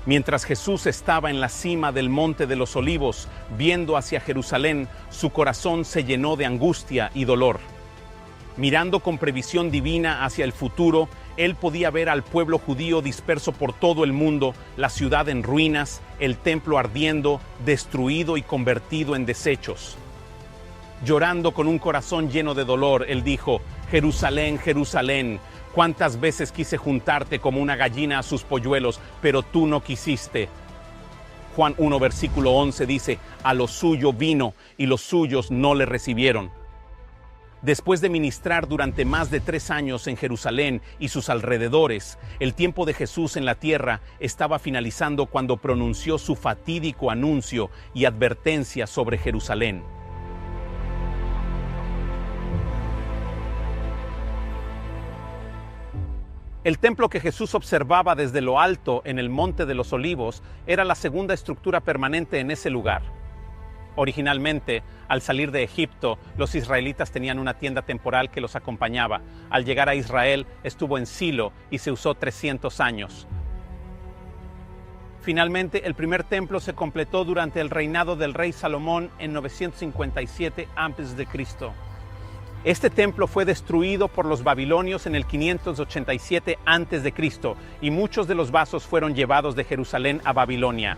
Mientras Jesús estaba en la cima del Monte de los Olivos, viendo hacia Jerusalén, su corazón se llenó de angustia y dolor. Mirando con previsión divina hacia el futuro, él podía ver al pueblo judío disperso por todo el mundo, la ciudad en ruinas, el templo ardiendo, destruido y convertido en desechos. Llorando con un corazón lleno de dolor, él dijo: Jerusalén, Jerusalén, cuántas veces quise juntarte como una gallina a sus polluelos, pero tú no quisiste. Juan 1, versículo 11 dice: a lo suyo vino y los suyos no le recibieron. Después de ministrar durante más de 3 años en Jerusalén y sus alrededores, el tiempo de Jesús en la tierra estaba finalizando cuando pronunció su fatídico anuncio y advertencia sobre Jerusalén. El templo que Jesús observaba desde lo alto en el Monte de los Olivos era la segunda estructura permanente en ese lugar. Originalmente, al salir de Egipto, los israelitas tenían una tienda temporal que los acompañaba. Al llegar a Israel, estuvo en Silo y se usó 300 años. Finalmente, el primer templo se completó durante el reinado del rey Salomón en 957 a.C. Este templo fue destruido por los babilonios en el 587 a.C. y muchos de los vasos fueron llevados de Jerusalén a Babilonia.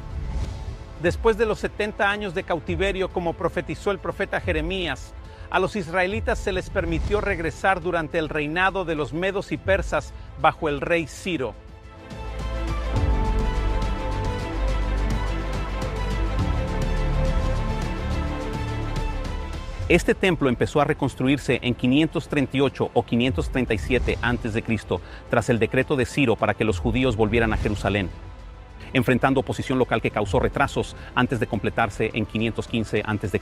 Después de los 70 años de cautiverio, como profetizó el profeta Jeremías, a los israelitas se les permitió regresar durante el reinado de los medos y persas bajo el rey Ciro. Este templo empezó a reconstruirse en 538 o 537 a.C. tras el decreto de Ciro para que los judíos volvieran a Jerusalén, enfrentando oposición local que causó retrasos antes de completarse en 515 a.C.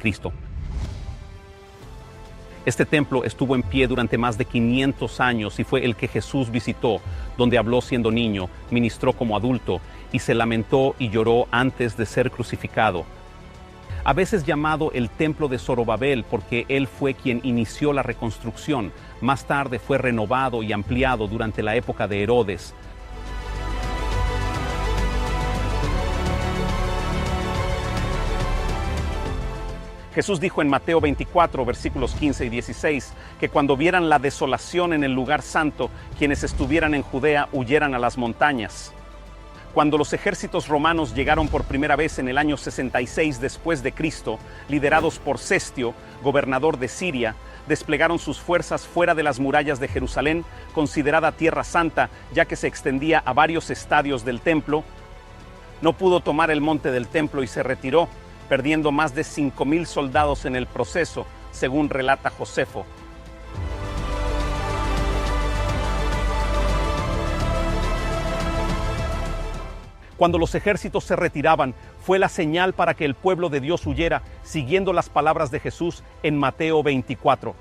Este templo estuvo en pie durante más de 500 años y fue el que Jesús visitó, donde habló siendo niño, ministró como adulto y se lamentó y lloró antes de ser crucificado. A veces llamado el Templo de Zorobabel porque él fue quien inició la reconstrucción. Más tarde fue renovado y ampliado durante la época de Herodes. Jesús dijo en Mateo 24, versículos 15 y 16, que cuando vieran la desolación en el lugar santo, quienes estuvieran en Judea huyeran a las montañas. Cuando los ejércitos romanos llegaron por primera vez en el año 66 después de Cristo, liderados por Cestio, gobernador de Siria, desplegaron sus fuerzas fuera de las murallas de Jerusalén, considerada Tierra Santa, ya que se extendía a varios estadios del templo. No pudo tomar el monte del templo y se retiró, perdiendo más de 5,000 soldados en el proceso, según relata Josefo. Cuando los ejércitos se retiraban, fue la señal para que el pueblo de Dios huyera, siguiendo las palabras de Jesús en Mateo 24.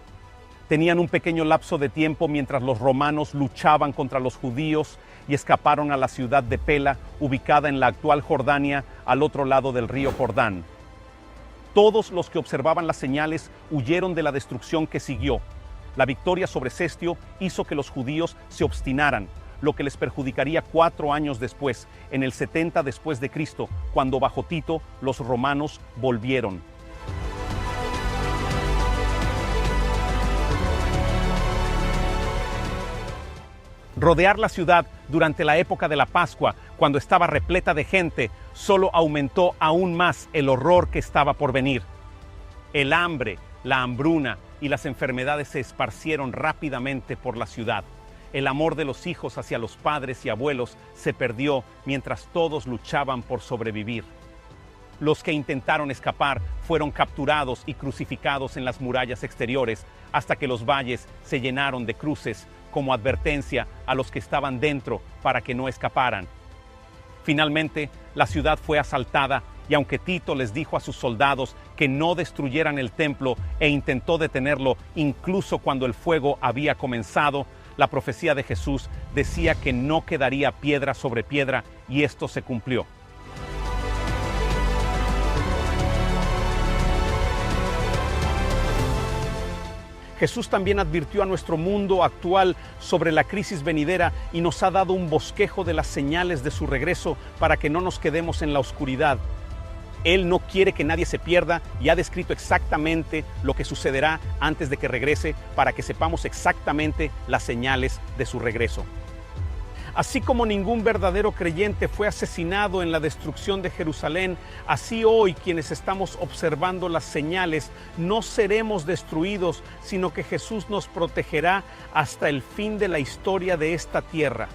Tenían un pequeño lapso de tiempo mientras los romanos luchaban contra los judíos y escaparon a la ciudad de Pela, ubicada en la actual Jordania, al otro lado del río Jordán. Todos los que observaban las señales huyeron de la destrucción que siguió. La victoria sobre Cestio hizo que los judíos se obstinaran, lo que les perjudicaría 4 años después, en el 70 después de Cristo, cuando bajo Tito los romanos volvieron. Rodear la ciudad durante la época de la Pascua, cuando estaba repleta de gente, solo aumentó aún más el horror que estaba por venir. El hambre, la hambruna y las enfermedades se esparcieron rápidamente por la ciudad. El amor de los hijos hacia los padres y abuelos se perdió mientras todos luchaban por sobrevivir. Los que intentaron escapar fueron capturados y crucificados en las murallas exteriores hasta que los valles se llenaron de cruces como advertencia a los que estaban dentro para que no escaparan. Finalmente, la ciudad fue asaltada y aunque Tito les dijo a sus soldados que no destruyeran el templo e intentó detenerlo incluso cuando el fuego había comenzado, la profecía de Jesús decía que no quedaría piedra sobre piedra y esto se cumplió. Jesús también advirtió a nuestro mundo actual sobre la crisis venidera y nos ha dado un bosquejo de las señales de su regreso para que no nos quedemos en la oscuridad. Él no quiere que nadie se pierda y ha descrito exactamente lo que sucederá antes de que regrese para que sepamos exactamente las señales de su regreso. Así como ningún verdadero creyente fue asesinado en la destrucción de Jerusalén, así hoy quienes estamos observando las señales no seremos destruidos, sino que Jesús nos protegerá hasta el fin de la historia de esta tierra.